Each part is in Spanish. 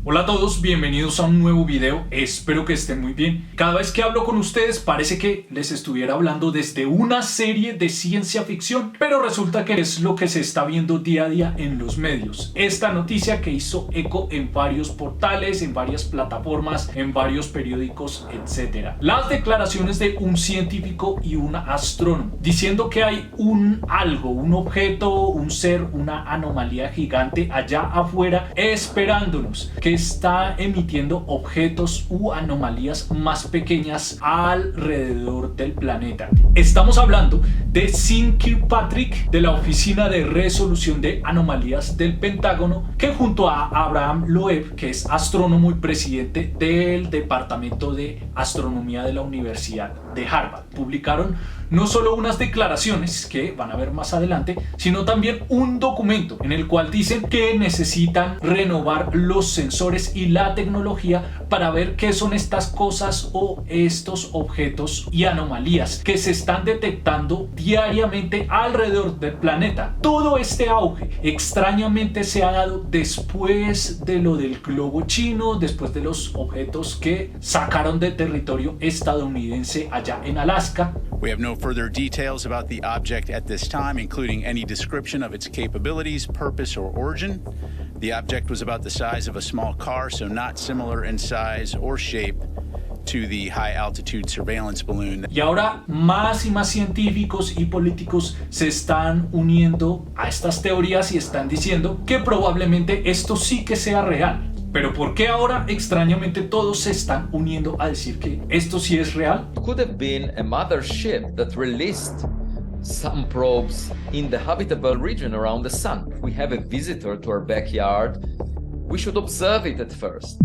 Hola a todos, bienvenidos a un nuevo video, espero que estén muy bien. Cada vez que hablo con ustedes parece que les estuviera hablando desde una serie de ciencia ficción, pero resulta que es lo que se está viendo día a día en los medios. Esta noticia que hizo eco en varios portales, en varias plataformas, en varios periódicos, etc. Las declaraciones de un científico y un astrónomo diciendo que hay un algo, un objeto, un ser, una anomalía gigante allá afuera esperándonos, que está emitiendo objetos u anomalías más pequeñas alrededor del planeta. Estamos hablando de Sean Kirkpatrick de la Oficina de Resolución de Anomalías del Pentágono, que junto a Abraham Loeb, que es astrónomo y presidente del Departamento de Astronomía de la Universidad de Harvard, publicaron no solo unas declaraciones que van a ver más adelante, sino también un documento en el cual dicen que necesitan renovar los sensores y la tecnología para ver qué son estas cosas o estos objetos y anomalías que se están detectando diariamente alrededor del planeta. Todo este auge extrañamente se ha dado después de lo del globo chino, después de los objetos que sacaron de territorio estadounidense allá en Alaska. We have no further details about the object at this time, including any description of its capabilities, purpose, or origin. The object was about the size of a small car, so not similar in size or shape to the high-altitude surveillance balloon. Y ahora más y más científicos y políticos se están uniendo a estas teorías y están diciendo que probablemente esto sí que sea real. Pero ¿por qué ahora extrañamente todos se están uniendo a decir que esto sí es real? It could have been a mothership that released some probes in the habitable region around the sun. If we have a visitor to our backyard, we should observe it at first.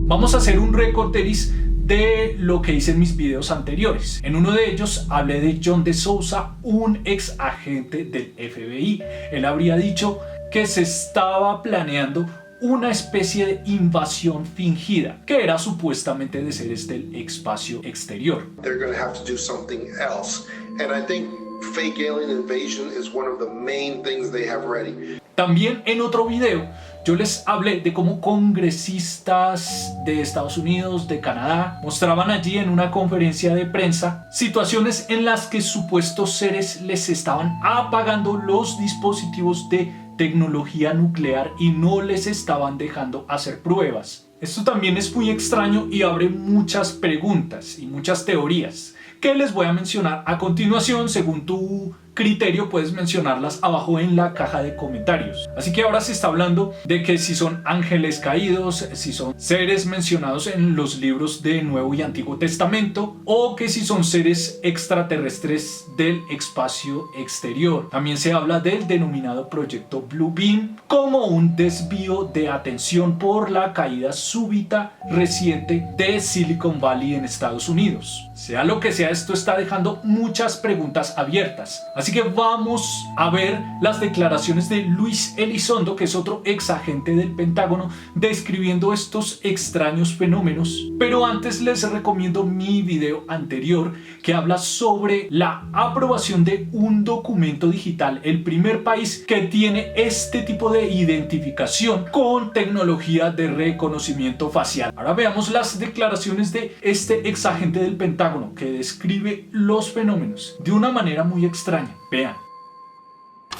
Vamos a hacer un recorderis de lo que hice en mis videos anteriores. En uno de ellos hablé de John de Souza, un ex agente del FBI. Él habría dicho que se estaba planeando una especie de invasión fingida, que era supuestamente de seres del espacio exterior. They're going to have to do something else. And I think fake alien invasion is one of the main things they have ready. También en otro video yo les hablé de cómo congresistas de Estados Unidos, de Canadá, mostraban allí en una conferencia de prensa situaciones en las que supuestos seres les estaban apagando los dispositivos de tecnología nuclear y no les estaban dejando hacer pruebas. Esto también es muy extraño y abre muchas preguntas y muchas teorías que les voy a mencionar a continuación. Según tu criterio puedes mencionarlas abajo en la caja de comentarios. Así que ahora se está hablando de que si son ángeles caídos, si son seres mencionados en los libros de Nuevo y Antiguo Testamento, o que si son seres extraterrestres del espacio exterior. También se habla del denominado proyecto Blue Beam como un desvío de atención por la caída súbita reciente de Silicon Valley en Estados Unidos. Sea lo que sea, esto está dejando muchas preguntas abiertas. Así que vamos a ver las declaraciones de Luis Elizondo, que es otro ex agente del Pentágono, describiendo estos extraños fenómenos. Pero antes les recomiendo mi video anterior que habla sobre la aprobación de un documento digital, el primer país que tiene este tipo de identificación con tecnología de reconocimiento facial. Ahora veamos las declaraciones de este ex agente del Pentágono que describe los fenómenos de una manera muy extraña. Vean.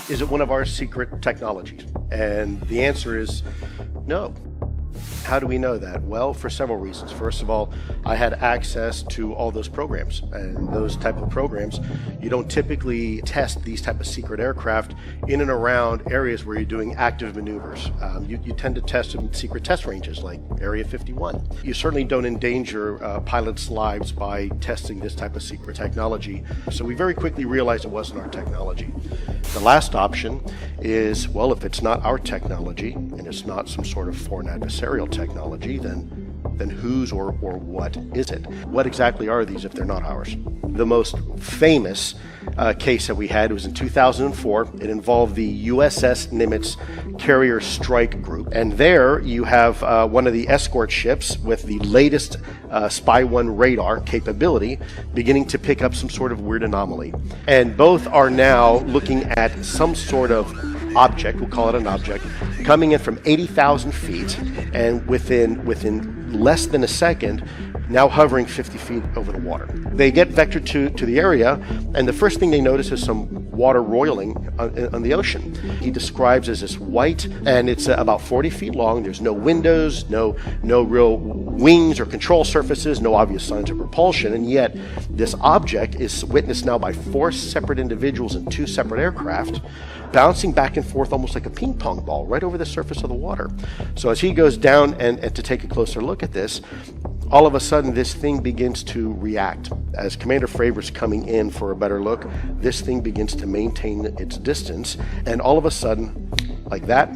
Is it one of our secret technologies? And the answer is no. How do we know that? Well, for several reasons. First of all, I had access to all those programs, and those type of programs, you don't typically test these type of secret aircraft in and around areas where you're doing active maneuvers. You tend to test them in secret test ranges like Area 51. You certainly don't endanger pilots' lives by testing this type of secret technology. So we very quickly realized it wasn't our technology. The last option is, well, if it's not our technology and it's not some sort of foreign adversarial technology, then whose or what is it? What exactly are these if they're not ours? The most famous case that we had was in 2004. It involved the USS Nimitz Carrier Strike Group. And there you have one of the escort ships with the latest Spy-1 radar capability beginning to pick up some sort of weird anomaly. And both are now looking at some sort of object, we'll call it an object, coming in from 80,000 feet, and within less than a second, now hovering 50 feet over the water. They get vectored to the area, and the first thing they notice is some water roiling on the ocean. He describes as this white, and it's about 40 feet long. There's no windows, no real wings or control surfaces, no obvious signs of propulsion, and yet this object is witnessed now by 4 separate individuals in 2 separate aircraft, bouncing back and forth almost like a ping pong ball right over the surface of the water. So as he goes down and to take a closer look at this, all of a sudden this thing begins to react. As Commander Fravor's coming in for a better look, this thing begins to maintain its distance, and all of a sudden, like that,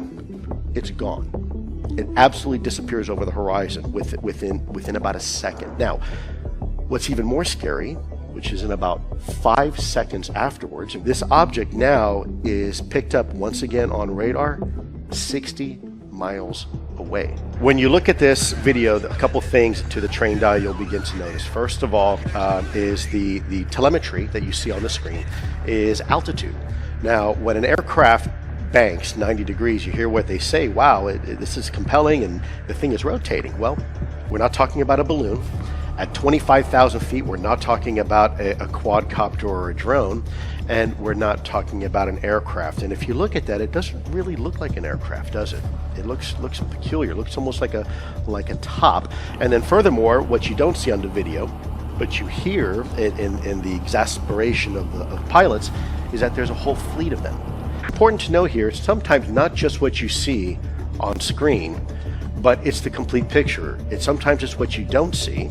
it's gone. It absolutely disappears over the horizon within about a second. Now, what's even more scary, which is in about 5 seconds afterwards, this object now is picked up once again on radar 60 miles away. When you look at this video, a couple things to the trained eye you'll begin to notice. First of all, is the telemetry that you see on the screen is altitude. Now, when an aircraft banks 90 degrees, you hear what they say, wow, this is compelling and the thing is rotating. Well, we're not talking about a balloon. At 25,000 feet, we're not talking about a quadcopter or a drone, and we're not talking about an aircraft. And if you look at that, it doesn't really look like an aircraft, does it? It looks peculiar. It looks almost like a top. And then furthermore, what you don't see on the video, but you hear in the exasperation of the pilots, is that there's a whole fleet of them. Important to know here, sometimes not just what you see on screen, but it's the complete picture. Sometimes it's what you don't see,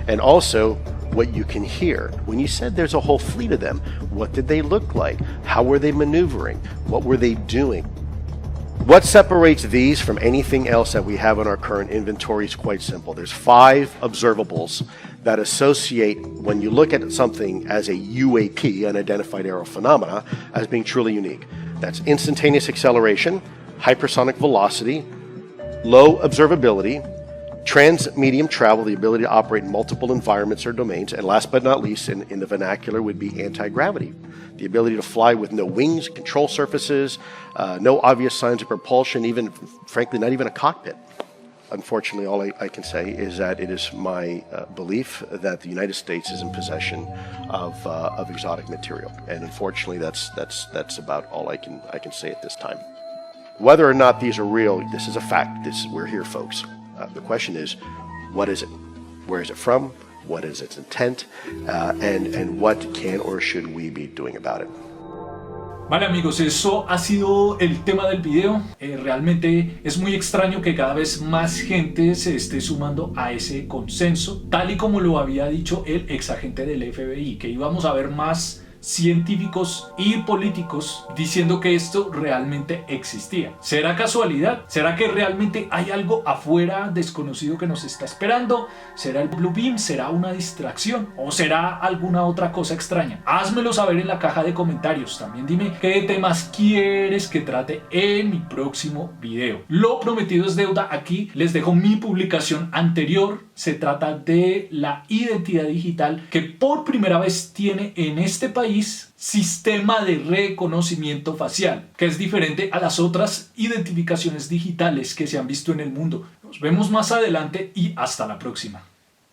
and also what you can hear. When you said there's a whole fleet of them, what did they look like? How were they maneuvering? What were they doing? What separates these from anything else that we have in our current inventory is quite simple. There's 5 observables that associate, when you look at something as a UAP, unidentified aerial phenomena, as being truly unique. That's instantaneous acceleration, hypersonic velocity, low observability, trans-medium travel, the ability to operate in multiple environments or domains, and last but not least, in the vernacular, would be anti-gravity. The ability to fly with no wings, control surfaces, no obvious signs of propulsion, even, frankly, not even a cockpit. Unfortunately, all I can say is that it is my belief that the United States is in possession of exotic material, and unfortunately, that's about all I can say at this time. Whether or not these are real, this is a fact. We're here, folks. The question is, what is it? Where is it from? What is its intent? And what can or should we be doing about it? Vale amigos, eso ha sido el tema del video. Realmente es muy extraño que cada vez más gente se esté sumando a ese consenso, tal y como lo había dicho el ex agente del FBI, que íbamos a ver más científicos y políticos diciendo que esto realmente existía. ¿Será casualidad? ¿Será que realmente hay algo afuera desconocido que nos está esperando? ¿Será el Blue Beam? ¿Será una distracción? ¿O será alguna otra cosa extraña? Házmelo saber en la caja de comentarios. También dime qué temas quieres que trate en mi próximo video. Lo prometido es deuda. Aquí les dejo mi publicación anterior. Se trata de la identidad digital que por primera vez tiene en este país sistema de reconocimiento facial, que es diferente a las otras identificaciones digitales que se han visto en el mundo. Nos vemos más adelante y hasta la próxima.